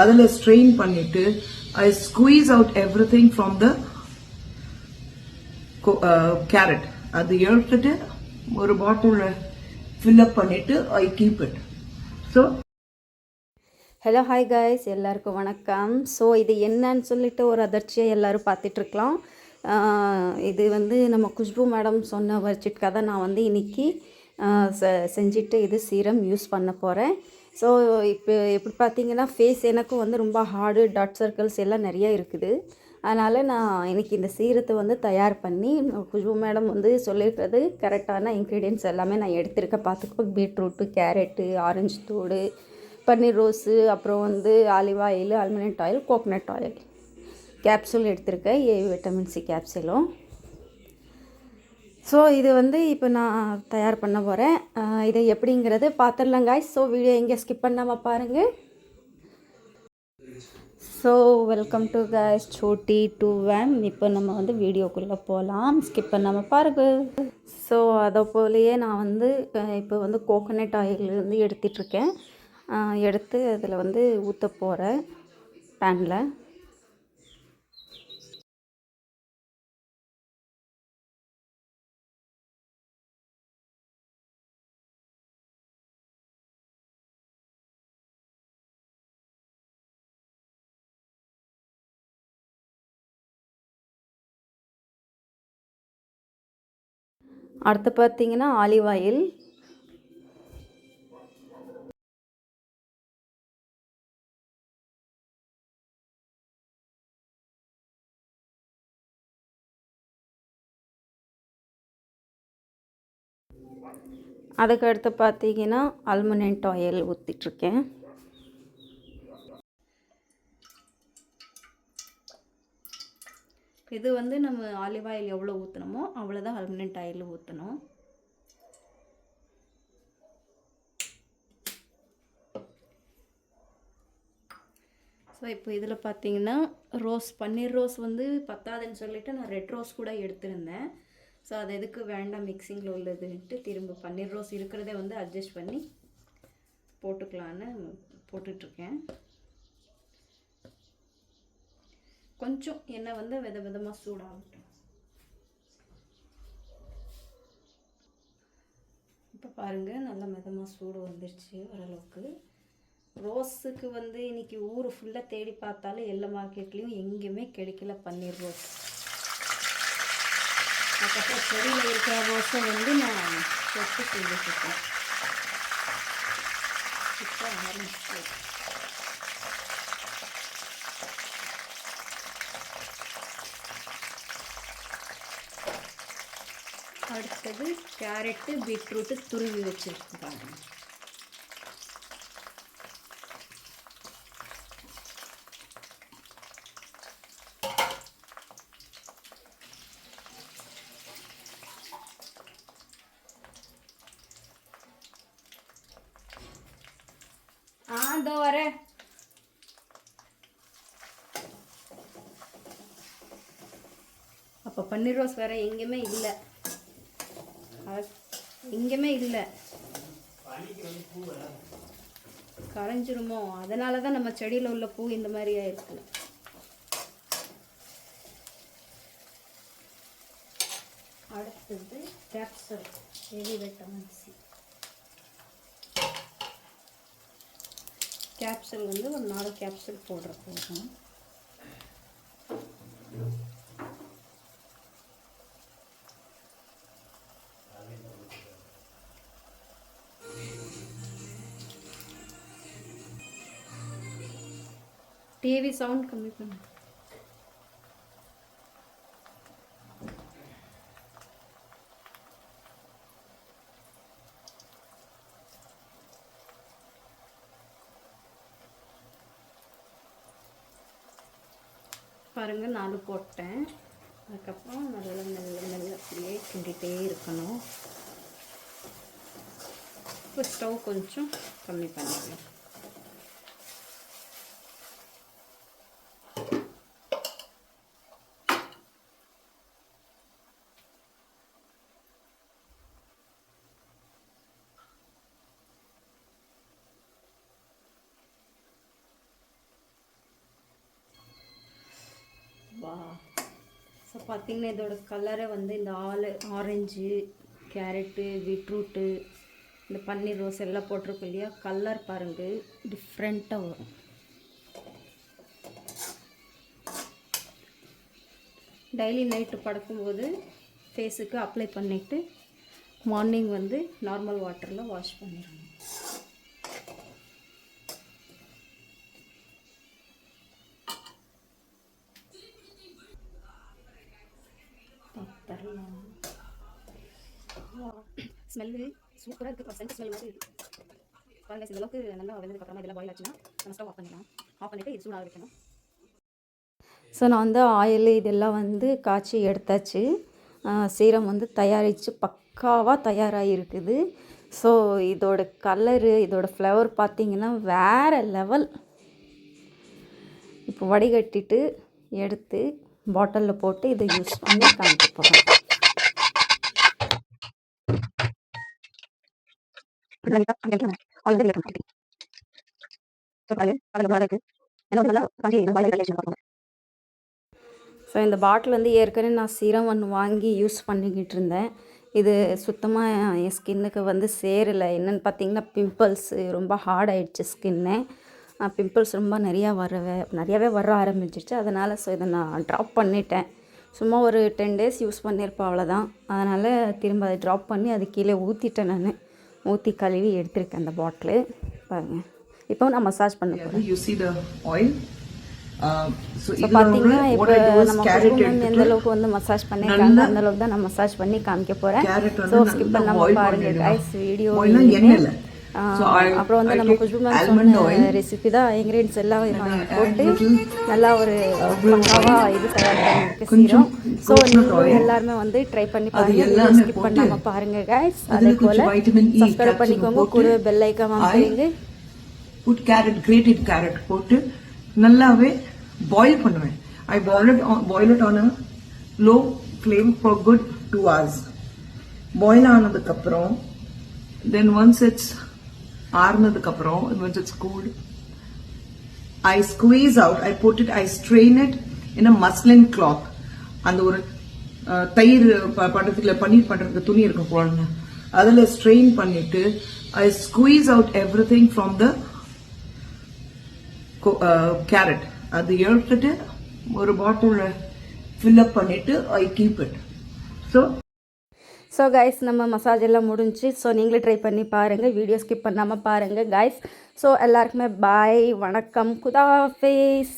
அதில் ஸ்ட்ரெயின் பண்ணிட்டு I squeeze out everything from the carrot. அது எடுத்துட்டு ஒரு பாட்டிலில் ஃபில்அப் பண்ணிட்டு I keep it. So hello hi guys, எல்லாருக்கும் வணக்கம். ஸோ இது என்னன்னு சொல்லிட்டு ஒரு அதிர்ச்சியாக எல்லோரும் பார்த்துட்ருக்கலாம். இது நம்ம குஷ்பு மேடம் சொன்ன வச்சுட்டு தான் நான் இன்றைக்கி செஞ்சுட்டு இது சீரம் யூஸ் பண்ண போகிறேன். ஸோ இப்போ எப்படி பார்த்தீங்கன்னா ஃபேஸ் எனக்கும் ரொம்ப ஹார்டு, டாட் சர்க்கிள்ஸ் எல்லாம் நிறையா இருக்குது. அதனால் நான் இன்றைக்கி இந்த சீரத்தை தயார் பண்ணி குஷ்பு மேடம் சொல்லியிருக்கிறது கரெக்டான இன்க்ரீடியன்ட்ஸ் எல்லாமே நான் எடுத்திருக்கேன். பார்த்துக்கோ, பீட்ரூட்டு, கேரட்டு, ஆரஞ்சு தோடு, பன்னீர் ரோஸு, அப்புறம் olive oil, almond oil, coconut oil capsule எடுத்திருக்கேன், ஏ விட்டமின் சி கேப்சூலும். ஸோ இது இப்போ நான் தயார் பண்ண போகிறேன். இதை எப்படிங்கிறது பார்த்துடலாம் காய்ஸ். ஸோ வீடியோ எங்கே ஸ்கிப் பண்ணாமல் பாருங்கள். ஸோ வெல்கம் டு காய்ஸ் சோட்டி டு வேம். இப்போ நம்ம வீடியோக்குள்ளே போகலாம், ஸ்கிப் பண்ணாமல் பாருங்கள். ஸோ அதை போலேயே நான் இப்போ கோகனட் ஆயில் எடுத்துகிட்ருக்கேன். எடுத்து அதில் ஊற்ற போகிறேன் பேனில். அடுத்து பார்த்திங்கன்னா ஆலிவ் ஆயில், அதுக்கடுத்து பார்த்திங்கன்னா ஆல்மண்ட் ஆயில் ஊற்றிட்டுருக்கேன். இது நம்ம ஆலிவ் ஆயில் எவ்வளோ ஊற்றணுமோ அவ்வளோதான் ஆல்மண்ட் ஆயில் ஊற்றணும். ஸோ இப்போ இதில் பார்த்தீங்கன்னா பன்னீர் ரோஸ் பத்தாதுன்னு சொல்லிவிட்டு நான் ரெட் ரோஸ் கூட எடுத்திருந்தேன். ஸோ அது எதுக்கு வேண்டாம் மிக்சிங்கில் உள்ளதுன்ட்டு திரும்ப பன்னீர் ரோஸ் இருக்கிறதே அட்ஜஸ்ட் பண்ணி போட்டுக்கலான்னு போட்டுட்ருக்கேன். கொஞ்சம் எண்ணெய் வித விதமாக சூடாகட்டும். இப்போ பாருங்கள், நல்லா மிதமாக சூடு வந்துருச்சு ஓரளவுக்கு. ரோஸுக்கு இன்றைக்கி ஊர் ஃபுல்லாக தேடி பார்த்தாலும் எல்லா மார்க்கெட்லேயும் எங்கேயுமே கிடைக்கல பன்னீர் ரோஸ். அதுக்கப்புறம் செடியில் இருக்கிற ரோஸை நான் சொட்டு செஞ்சுட்ருக்கேன். இப்போ ஆரம்பிச்சு அடுத்தது கேரட்டு, பீட்ரூட்டு துருவி வச்சுருக்காங்க. இதோ வரேன். அப்போ பன்னீர் ரோஸ் வேறு எங்கேயுமே இல்லை, எங்கேயுமே இல்லை, கரைஞ்சிருமோ? அதனால தான் நம்ம செடியில் உள்ள பூ இந்த மாதிரி ஆயிருக்கு. அடுத்தது கேப்சூல், ஏ விட்டமின் சி கேப்சூல் ஒரு 4 கேப்சூல் போடுற போதும். டிவி சவுண்ட் கம்மி பண்ணு. பாருங்கள், 4 போட்டேன். அதுக்கப்புறம் நல்ல நல்ல நல்ல அப்படியே கிண்டிகிட்டே இருக்கணும். இப்போ ஸ்டவ் கொஞ்சம் கம்மி பண்ணிக்கலாம். வா. ஸோ பார்த்திங்கன்னா இதோட கலரை வந்து இந்த ஆரஞ்சு, கேரட்டு, பீட்ரூட்டு, இந்த பன்னீர் ரோஸ் எல்லாம் போட்டிருக்கோம் இல்லையா, கலர் பாருங்கள் டிஃப்ரெண்ட்டாக வரும். டெய்லி நைட்டு படுக்கும்போது ஃபேஸுக்கு அப்ளை பண்ணிவிட்டு மார்னிங் வந்து நார்மல் வாட்டரில் வாஷ் பண்ணிடணும். ஸ்மெல்லு சூப்பராக இருக்குது. சென்ட் ஸ்மெல் மாதிரி இருக்குது பாருங்கள். இந்த அளவுக்கு நல்லா வெந்ததுக்கப்புறமா இதெல்லாம் பாயில் ஆச்சுன்னா நம்ம ஸ்டவ் ஆஃப் பண்ணிடலாம். ஆஃப் பண்ணிவிட்டு இது சூடாக வைக்கணும். ஸோ நான் வந்து ஆயில் இதெல்லாம் வந்து காய்ச்சி எடுத்தாச்சு. சீரம் வந்து தயாரித்து பக்காவாக தயாராகி இருக்குது. ஸோ இதோட கலரு, இதோட ஃப்ளவர் பார்த்திங்கன்னா வேறு லெவல். இப்போ வடிகட்டிட்டு எடுத்து பாட்டிலில் போட்டு இதை யூஸ் பண்ணி காமிக்க போகிறேன். ஸோ இந்த பாட்டில் வந்து ஏற்கனவே நான் சீரம் ஒன்று வாங்கி யூஸ் பண்ணிக்கிட்டு இருந்தேன். இது சுத்தமாக என் ஸ்கின்னுக்கு வந்து சேரலை. என்னென்னு பார்த்தீங்கன்னா பிம்பிள்ஸு ரொம்ப ஹார்ட் ஆகிடுச்சு ஸ்கின்னு. பிம்பிள்ஸ் ரொம்ப நிறையாவே வர ஆரம்பிச்சிருச்சு. அதனால் ஸோ இதை நான் ட்ராப் பண்ணிட்டேன். சும்மா ஒரு 10 days யூஸ் பண்ணியிருப்பேன், அவ்வளோதான். அதனால் திரும்ப அதை ட்ராப் பண்ணி அது கீழே ஊற்றிட்டேன். நான் ஊற்றி கழுவி எடுத்திருக்கேன் அந்த பாட்டிலு. பாருங்கள், இப்போ நான் மசாஜ் பண்ண போகிறேன். ஸோ பார்த்தீங்கன்னா இப்போ நம்ம குடும்பம் எந்த அளவுக்கு வந்து மசாஜ் பண்ணியிருக்காங்க அந்த அளவுக்கு தான் நான் மசாஜ் பண்ணி காமிக்க போகிறேன். ஸோ ஸ்கிப் பண்ணாமல் பாருங்கள் கைஸ் வீடியோ. அப்புறம் வந்து நம்ம குஷ்பு சொன்ன ரெசிபி தான். இன்க்ரீடியன்ஸ் எல்லாம் போட்டு நல்லா ஒரு பக்காவாக இது தயார் பண்ணிருக்கு சீரம். ஸோ நீங்களும் எல்லாருமே வந்து ட்ரை பண்ணி பாருங்கள். ஸ்கிப் பண்ணாமல் பாருங்கள் கைஸ். அதே போல் சப்ஸ்கிரைப் பண்ணிக்கோங்க, கூட பெல் ஐக்கான் அமைங்க. கிரேட்டட் கேரட் போட்டு நல்லாவே பாயில் பண்ணுவேன். I boil it on a low flame for good 2 hours. Boil ஆனதுக்கு அப்புறம் தென் ஒன்ஸ் இட்ஸ் ஆறுனதுக்கு அப்புறம் once it's cooled I squeeze out. I put it, I strain it in a muslin cloth. அந்த ஒரு தயிர் பண்றதுக்கு பன்னீர் பண்றதுக்கு துணி இருக்கும் போல, அதுல ஸ்ட்ரெயின் பண்ணிட்டு I squeeze out everything from the carrot. அது எடுத்துட்டு ஒரு பாட்டில் ஃபில் அப் பண்ணிட்டு I keep it. So guys நம்ம மசாஜ் எல்லாம் முடிஞ்சு. ஸோ நீங்களே ட்ரை பண்ணி பாருங்கள், வீடியோ ஸ்கிப் பண்ணாமல் பாருங்கள் கைஸ். ஸோ எல்லாருக்குமே பாய், வணக்கம், குதாஃபேஸ்.